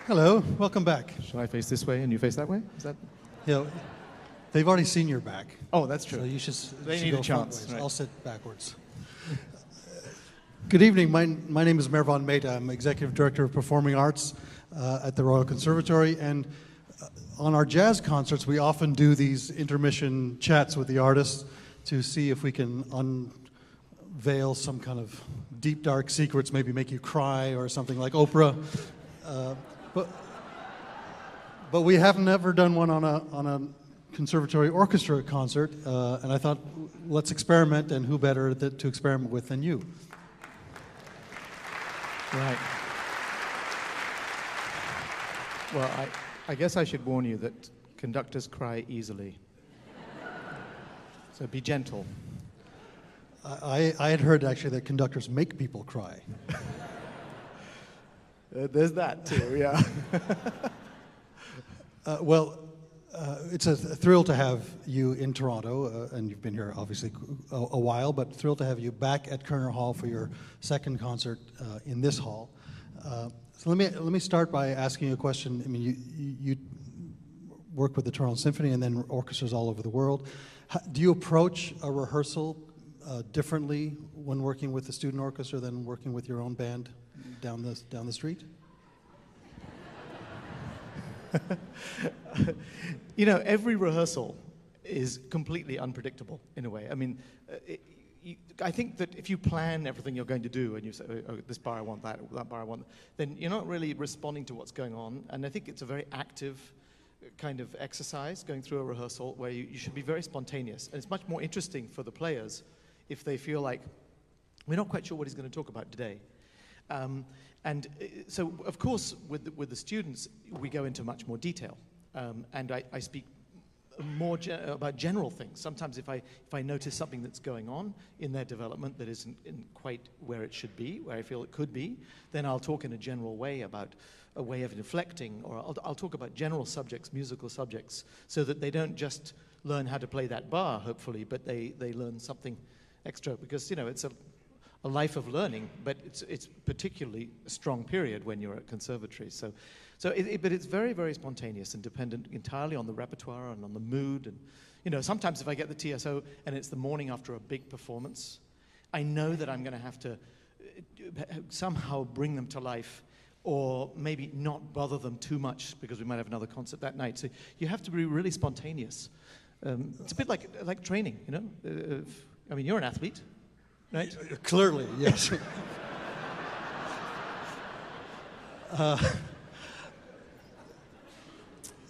Hello, welcome back. Shall I face this way and you face that way? Is that? You know, they've already seen your back. Oh, that's true. So you should, They should need go a chance. front ways. Right. I'll sit backwards. Good evening. My name is Mervon Mehta. I'm Executive Director of Performing Arts at the Royal Conservatory. And on our jazz concerts, we often do these intermission chats with the artists to see if we can unveil some kind of deep, dark secrets, maybe make you cry or something like Oprah. But we have never done one on a conservatory orchestra concert, and I thought, let's experiment, and who better to experiment with than you? Right. Well, I guess I should warn you that conductors cry easily. So be gentle. I had heard actually that conductors make people cry. There's that too, yeah. It's a thrill to have you in Toronto, and you've been here obviously a while, but thrilled to have you back at Koerner Hall for your second concert in this hall. So let me start by asking you a question. I mean, you work with the Toronto Symphony and then orchestras all over the world. Do you approach a rehearsal differently when working with the student orchestra than working with your own band down the street? You know, every rehearsal is completely unpredictable in a way. I mean, I think that if you plan everything you're going to do and you say, oh, this bar I want, that bar I want, then you're not really responding to what's going on. And I think it's a very active kind of exercise going through a rehearsal where you should be very spontaneous. And it's much more interesting for the players if they feel like, we're not quite sure what he's going to talk about today. And so, of course, with the students, we go into much more detail. And I speak more about general things. Sometimes if I notice something that's going on in their development that isn't quite where it should be, where I feel it could be, then I'll talk in a general way about a way of inflecting, or I'll talk about general subjects, musical subjects, so that they don't just learn how to play that bar, hopefully, but they learn something extra, because, you know, it's a life of learning, but it's particularly a strong period when you're at conservatories. But it's very, very spontaneous and dependent entirely on the repertoire and on the mood. And, you know, sometimes if I get the TSO and it's the morning after a big performance, I know that I'm going to have to somehow bring them to life, or maybe not bother them too much because we might have another concert that night. So you have to be really spontaneous. It's a bit like training, you know. I mean, you're an athlete. Right? Clearly, yes.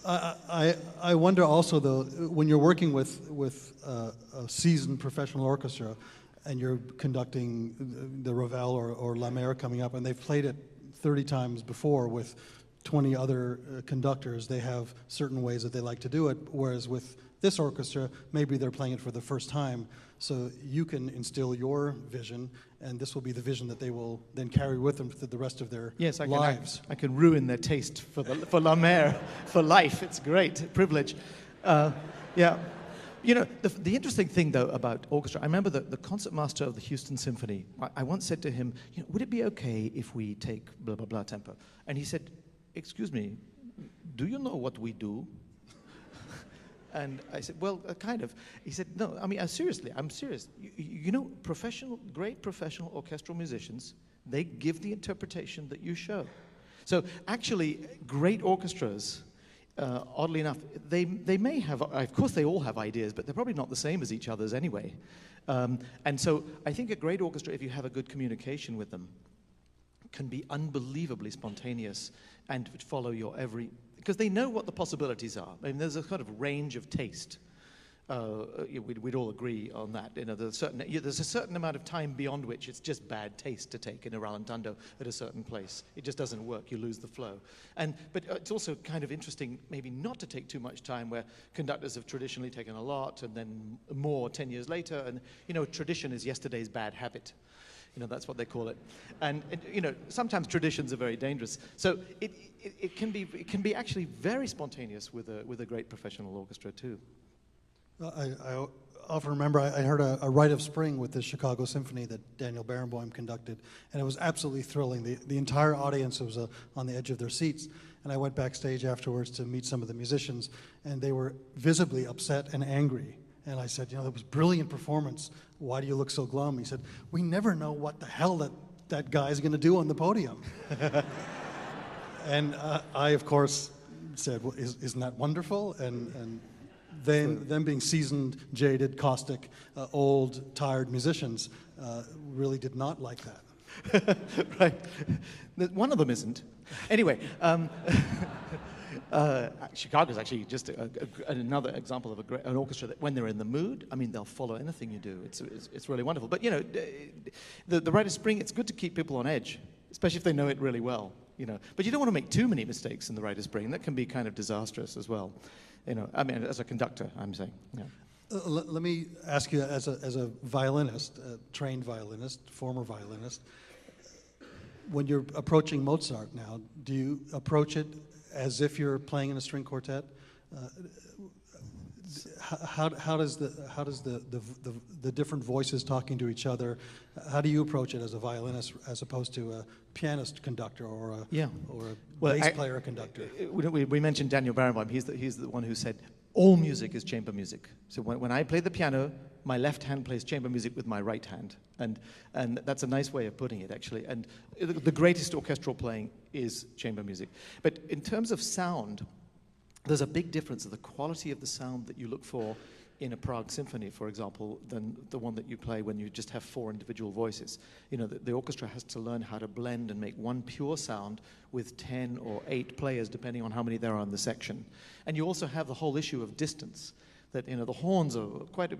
I wonder also, though, when you're working with a seasoned professional orchestra and you're conducting the Ravel or La Mer coming up, and they've played it 30 times before with 20 other conductors, they have certain ways that they like to do it, whereas with this orchestra, maybe they're playing it for the first time. So you can instill your vision, and this will be the vision that they will then carry with them through the rest of their lives. I can ruin their taste for La Mer for life. It's great privilege. Yeah. You know, the interesting thing, though, about orchestra, I remember the concertmaster of the Houston Symphony, I once said to him, you know, would it be okay if we take blah, blah, blah tempo? And he said, excuse me, do you know what we do? And I said, well, kind of. He said, no, I mean, seriously, I'm serious. You know, great professional orchestral musicians, they give the interpretation that you show. So actually, great orchestras, oddly enough, they may have, of course they all have ideas, but they're probably not the same as each other's anyway. And so I think a great orchestra, if you have a good communication with them, can be unbelievably spontaneous and follow your every... Because they know what the possibilities are. I mean, there's a kind of range of taste. We'd all agree on that. You know, there's a certain amount of time beyond which it's just bad taste to take in a rallentando at a certain place. It just doesn't work. You lose the flow. But it's also kind of interesting, maybe not to take too much time, where conductors have traditionally taken a lot and then more 10 years later. And, you know, tradition is yesterday's bad habit. You know, that's what they call it. And you know, sometimes traditions are very dangerous. So it can be actually very spontaneous with a great professional orchestra too. often remember I heard a Rite of Spring with the Chicago Symphony that Daniel Barenboim conducted, and it was absolutely thrilling. The entire audience was on the edge of their seats, and I went backstage afterwards to meet some of the musicians, and they were visibly upset and angry. And I said, that was a brilliant performance. Why do you look so glum? He said, we never know what the hell that guy's going to do on the podium. And I, of course, said, well, isn't that wonderful? And them being seasoned, jaded, caustic, old, tired musicians really did not like that. Right. One of them isn't. Anyway, Chicago's actually just another example of an orchestra that when they're in the mood, I mean, they'll follow anything you do. It's really wonderful. But, the Rite of Spring, it's good to keep people on edge, especially if they know it really well. But you don't want to make too many mistakes in the Rite of Spring. That can be kind of disastrous as well. I mean, as a conductor, I'm saying. Yeah. Let me ask you, as a violinist, a trained violinist, former violinist, when you're approaching Mozart now, do you approach it as if you're playing in a string quartet? How does the different voices talking to each other? How do you approach it as a violinist, as opposed to a pianist conductor or a bass player conductor? We mentioned Daniel Barenboim. He's the one who said all music is chamber music. So when I play the piano, my left hand plays chamber music with my right hand, and that's a nice way of putting it, actually. And the greatest orchestral playing is chamber music. But in terms of sound, there's a big difference of the quality of the sound that you look for in a Prague symphony, for example, than the one that you play when you just have 4 individual voices. The orchestra has to learn how to blend and make one pure sound with 10 or 8 players, depending on how many there are in the section. And you also have the whole issue of distance, that the horns are quite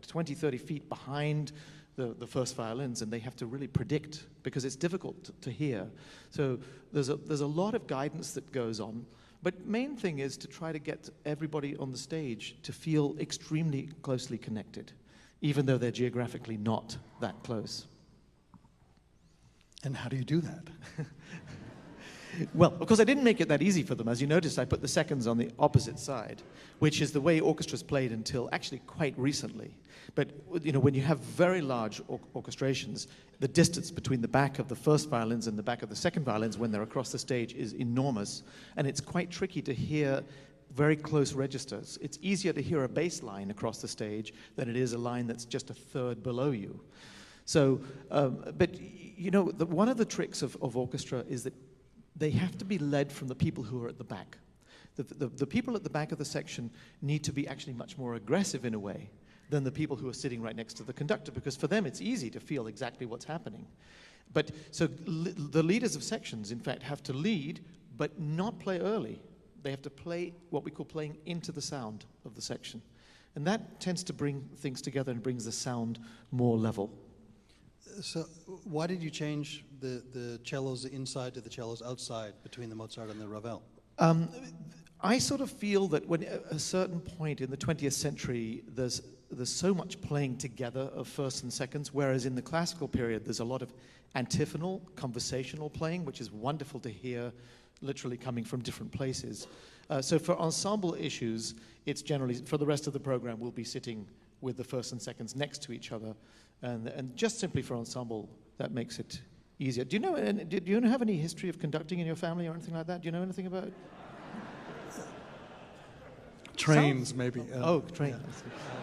20, 30 feet behind the first violins, and they have to really predict, because it's difficult to hear. So there's a lot of guidance that goes on. But main thing is to try to get everybody on the stage to feel extremely closely connected, even though they're geographically not that close. And how do you do that? Well, of course, I didn't make it that easy for them. As you noticed, I put the seconds on the opposite side, which is the way orchestras played until actually quite recently. But when you have very large orchestrations, the distance between the back of the first violins and the back of the second violins when they're across the stage is enormous, and it's quite tricky to hear very close registers. It's easier to hear a bass line across the stage than it is a line that's just a third below you. So, one of the tricks of orchestra is that they have to be led from the people who are at the back. The people at the back of the section need to be actually much more aggressive in a way than the people who are sitting right next to the conductor, because for them it's easy to feel exactly what's happening. But so the leaders of sections, in fact, have to lead, but not play early. They have to play what we call playing into the sound of the section. And that tends to bring things together and brings the sound more level. So why did you change the cellos inside to the cellos outside between the Mozart and the Ravel? I sort of feel that when at a certain point in the 20th century, there's so much playing together of firsts and seconds, whereas in the classical period, there's a lot of antiphonal, conversational playing, which is wonderful to hear literally coming from different places. So for ensemble issues, it's generally, for the rest of the program, we'll be sitting with the firsts and seconds next to each other. And just simply for ensemble, that makes it easier. Do you have any history of conducting in your family or anything like that? Do you know anything about it? Trains, maybe. Trains. Yeah.